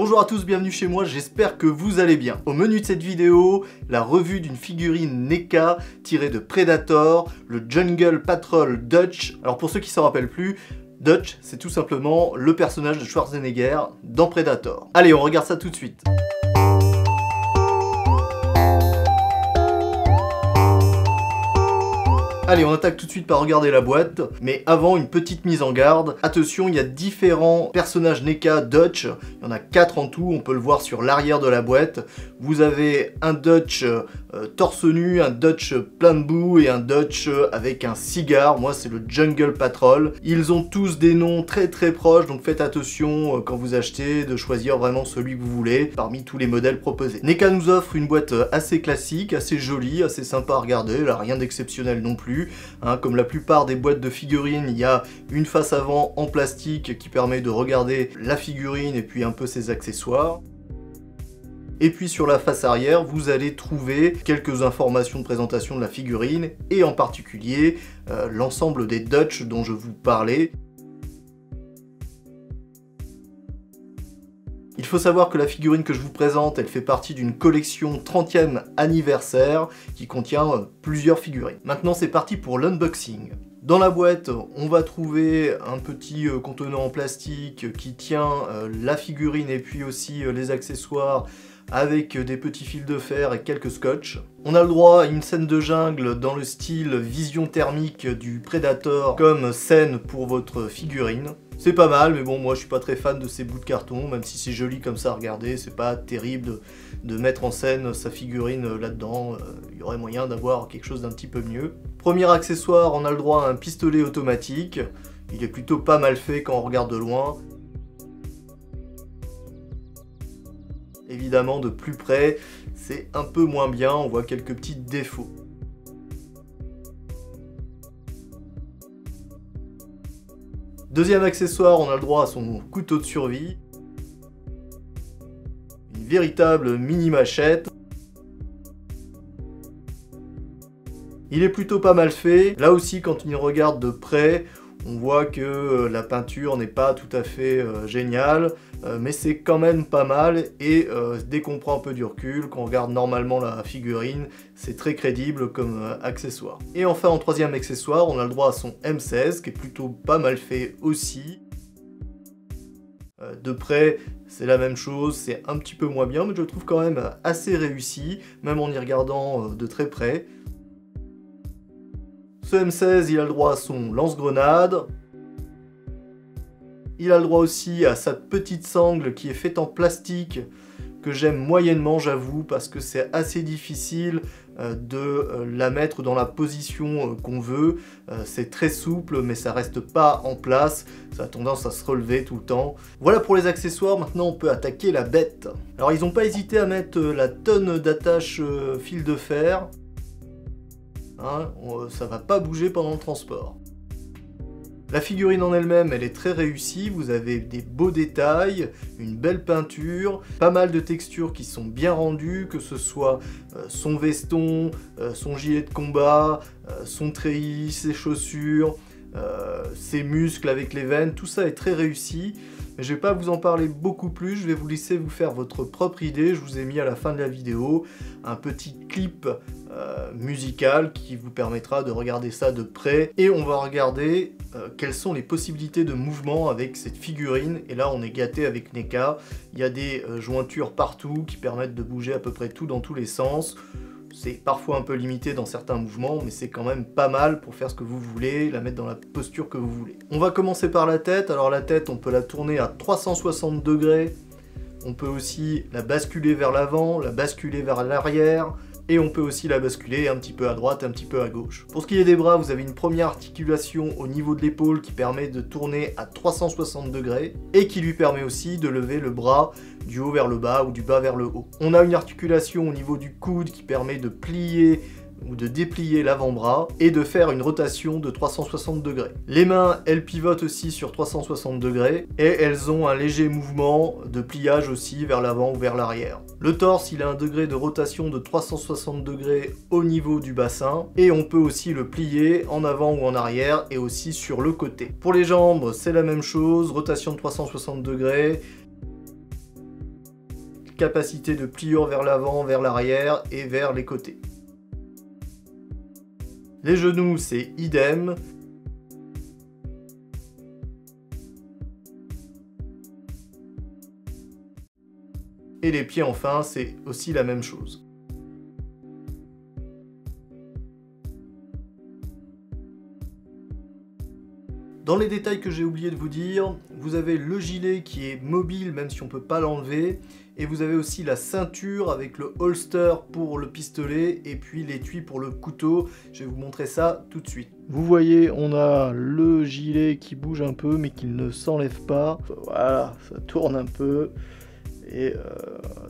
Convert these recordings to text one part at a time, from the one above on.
Bonjour à tous, bienvenue chez moi, j'espère que vous allez bien. Au menu de cette vidéo, la revue d'une figurine NECA tirée de Predator, le Jungle Patrol Dutch. Alors pour ceux qui s'en rappellent plus, Dutch, c'est tout simplement le personnage de Schwarzenegger dans Predator. Allez, on regarde ça tout de suite. Allez, on attaque tout de suite par regarder la boîte, mais avant, une petite mise en garde. Attention, il y a différents personnages NECA Dutch, il y en a 4 en tout, on peut le voir sur l'arrière de la boîte. Vous avez un Dutch torse nu, un Dutch plein de boue et un Dutch avec un cigare. Moi, c'est le Jungle Patrol. Ils ont tous des noms très proches, donc faites attention quand vous achetez de choisir vraiment celui que vous voulez parmi tous les modèles proposés. NECA nous offre une boîte assez classique, assez jolie, assez sympa à regarder, là, rien d'exceptionnel non plus. Comme la plupart des boîtes de figurines, il y a une face avant en plastique qui permet de regarder la figurine et puis un peu ses accessoires. Et puis sur la face arrière, vous allez trouver quelques informations de présentation de la figurine et en particulier l'ensemble des Dutch dont je vous parlais. Il faut savoir que la figurine que je vous présente, elle fait partie d'une collection 30e anniversaire qui contient plusieurs figurines. Maintenant, c'est parti pour l'unboxing. Dans la boîte, on va trouver un petit contenant en plastique qui tient la figurine et puis aussi les accessoires avec des petits fils de fer et quelques scotch. On a le droit à une scène de jungle dans le style vision thermique du Predator comme scène pour votre figurine. C'est pas mal, mais bon, moi je suis pas très fan de ces bouts de carton, même si c'est joli comme ça à regarder, c'est pas terrible de mettre en scène sa figurine là-dedans, il y aurait moyen d'avoir quelque chose d'un petit peu mieux. Premier accessoire, on a le droit à un pistolet automatique, il est plutôt pas mal fait quand on regarde de loin. Évidemment, de plus près, c'est un peu moins bien, on voit quelques petits défauts. Deuxième accessoire, on a le droit à son couteau de survie. Une véritable mini machette. Il est plutôt pas mal fait. Là aussi, quand on y regarde de près, on voit que la peinture n'est pas tout à fait géniale, mais c'est quand même pas mal et dès qu'on prend un peu du recul, qu'on regarde normalement la figurine, c'est très crédible comme accessoire. Et enfin, en troisième accessoire, on a le droit à son M16 qui est plutôt pas mal fait aussi. De près, c'est la même chose, c'est un petit peu moins bien, mais je le trouve quand même assez réussi, même en y regardant de très près. Ce M16, il a le droit à son lance-grenade. Il a le droit aussi à sa petite sangle qui est faite en plastique, que j'aime moyennement, j'avoue, parce que c'est assez difficile de la mettre dans la position qu'on veut. C'est très souple, mais ça reste pas en place. Ça a tendance à se relever tout le temps. Voilà pour les accessoires, maintenant on peut attaquer la bête. Alors ils n'ont pas hésité à mettre la tonne d'attache fil de fer. Ça va pas bouger pendant le transport. La figurine en elle-même, elle est très réussie, vous avez des beaux détails, une belle peinture, pas mal de textures qui sont bien rendues, que ce soit son veston, son gilet de combat, son treillis, ses chaussures, ses muscles avec les veines, tout ça est très réussi. Mais je vais pas vous en parler beaucoup plus, je vais vous laisser vous faire votre propre idée. Je vous ai mis à la fin de la vidéo un petit clip musical qui vous permettra de regarder ça de près. Et on va regarder quelles sont les possibilités de mouvement avec cette figurine. Et là on est gâté avec NECA, il y a des jointures partout qui permettent de bouger à peu près tout dans tous les sens. C'est parfois un peu limité dans certains mouvements, mais c'est quand même pas mal pour faire ce que vous voulez, la mettre dans la posture que vous voulez. On va commencer par la tête. Alors la tête, on peut la tourner à 360 degrés. On peut aussi la basculer vers l'avant, la basculer vers l'arrière. Et on peut aussi la basculer un petit peu à droite, un petit peu à gauche. Pour ce qui est des bras, vous avez une première articulation au niveau de l'épaule qui permet de tourner à 360 degrés et qui lui permet aussi de lever le bras du haut vers le bas ou du bas vers le haut. On a une articulation au niveau du coude qui permet de plier ou de déplier l'avant-bras et de faire une rotation de 360 degrés. Les mains, elles pivotent aussi sur 360 degrés et elles ont un léger mouvement de pliage aussi vers l'avant ou vers l'arrière. Le torse, il a un degré de rotation de 360 degrés au niveau du bassin et on peut aussi le plier en avant ou en arrière et aussi sur le côté. Pour les jambes, c'est la même chose, rotation de 360 degrés. capacité de pliure vers l'avant, vers l'arrière et vers les côtés. Les genoux, c'est idem. Et les pieds, enfin, c'est aussi la même chose. Dans les détails que j'ai oublié de vous dire, vous avez le gilet qui est mobile même si on ne peut pas l'enlever, et vous avez aussi la ceinture avec le holster pour le pistolet et puis l'étui pour le couteau. Je vais vous montrer ça tout de suite. Vous voyez, on a le gilet qui bouge un peu mais qui ne s'enlève pas. Voilà, ça tourne un peu. Et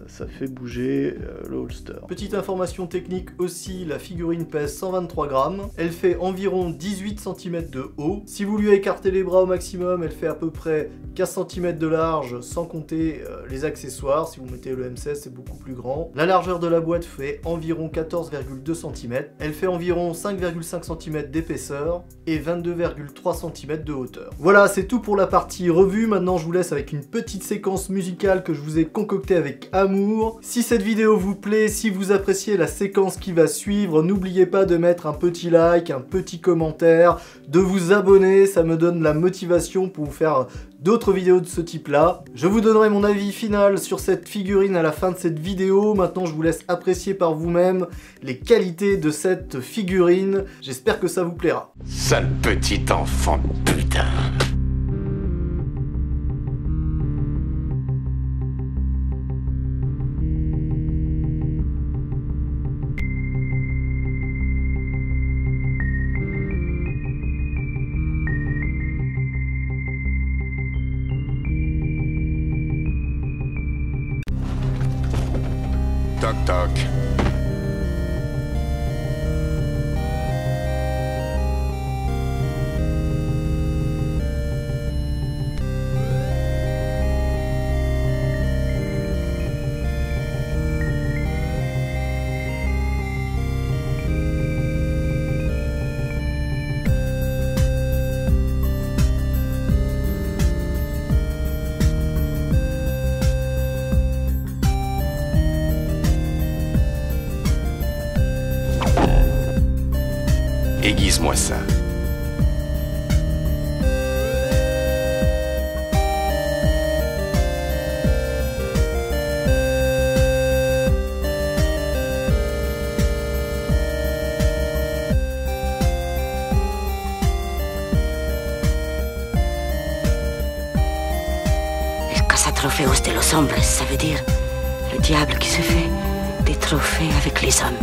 ça fait bouger le holster. Petite information technique aussi, la figurine pèse 123 grammes. Elle fait environ 18 cm de haut. Si vous lui écartez les bras au maximum, elle fait à peu près 15 cm de large, sans compter les accessoires. Si vous mettez le M16, c'est beaucoup plus grand. La largeur de la boîte fait environ 14,2 cm. Elle fait environ 5,5 cm d'épaisseur et 22,3 cm de hauteur. Voilà, c'est tout pour la partie revue. Maintenant, je vous laisse avec une petite séquence musicale que je vous ai concocté avec amour. Si cette vidéo vous plaît, si vous appréciez la séquence qui va suivre, n'oubliez pas de mettre un petit like, un petit commentaire, de vous abonner, ça me donne la motivation pour vous faire d'autres vidéos de ce type là. Je vous donnerai mon avis final sur cette figurine à la fin de cette vidéo. Maintenant je vous laisse apprécier par vous-même les qualités de cette figurine. J'espère que ça vous plaira. Sale petit enfant de putain. Toc toc. Aiguise-moi ça. Casa Trofeos de los Hombres, ça veut dire le diable qui se fait des trophées avec les hommes.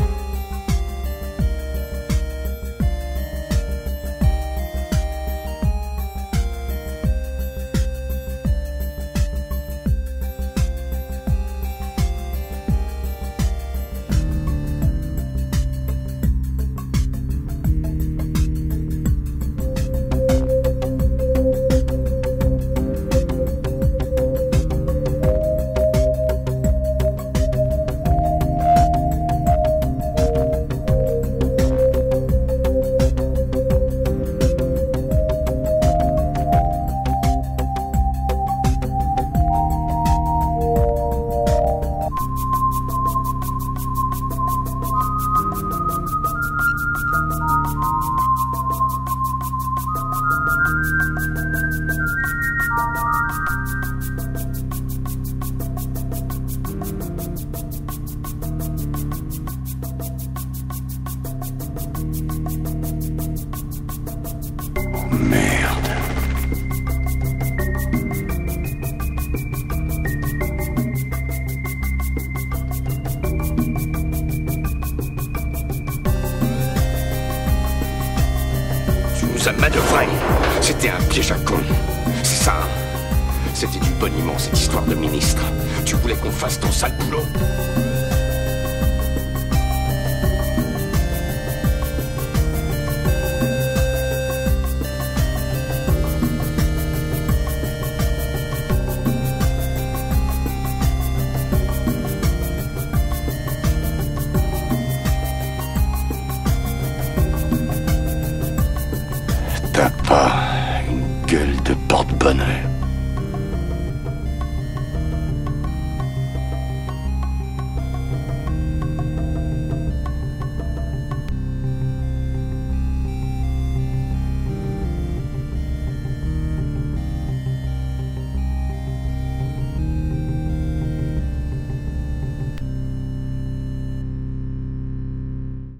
Merde. Tu nous as manœuvrés. C'était un piège à con. C'est ça, hein? C'était du boniment, cette histoire de ministre. Tu voulais qu'on fasse ton sale boulot. T'as pas une gueule de porte-bonheur.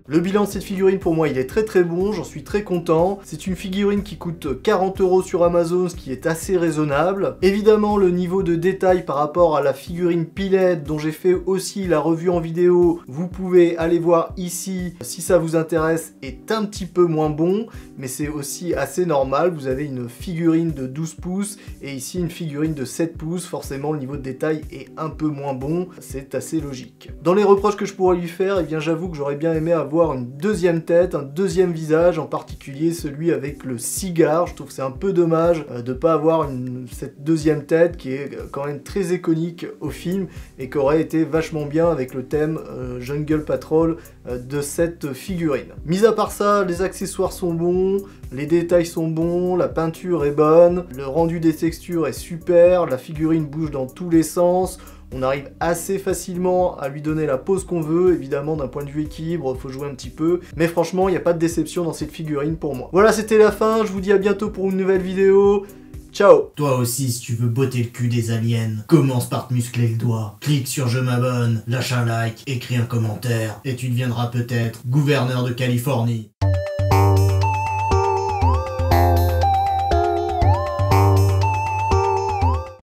Le bilan de cette figurine pour moi il est très bon, j'en suis très content. C'est une figurine qui coûte 40 € sur Amazon, ce qui est assez raisonnable. Évidemment le niveau de détail par rapport à la figurine Pilette dont j'ai fait aussi la revue en vidéo, vous pouvez aller voir ici si ça vous intéresse, est un petit peu moins bon, mais c'est aussi assez normal. Vous avez une figurine de 12 pouces et ici une figurine de 7 pouces, forcément le niveau de détail est un peu moins bon, c'est assez logique. Dans les reproches que je pourrais lui faire, eh bien j'avoue que j'aurais bien aimé avoir une deuxième tête, un deuxième visage, en particulier celui avec le cigare. Je trouve que c'est un peu dommage de pas avoir cette deuxième tête qui est quand même très iconique au film et qui aurait été vachement bien avec le thème Jungle Patrol de cette figurine. Mis à part ça, les accessoires sont bons, les détails sont bons, la peinture est bonne, le rendu des textures est super, la figurine bouge dans tous les sens. On arrive assez facilement à lui donner la pose qu'on veut, évidemment d'un point de vue équilibre, faut jouer un petit peu, mais franchement il n'y a pas de déception dans cette figurine pour moi. Voilà, c'était la fin, je vous dis à bientôt pour une nouvelle vidéo, ciao. Toi aussi, si tu veux botter le cul des aliens, commence par te muscler le doigt, clique sur je m'abonne, lâche un like, écris un commentaire, et tu deviendras peut-être gouverneur de Californie.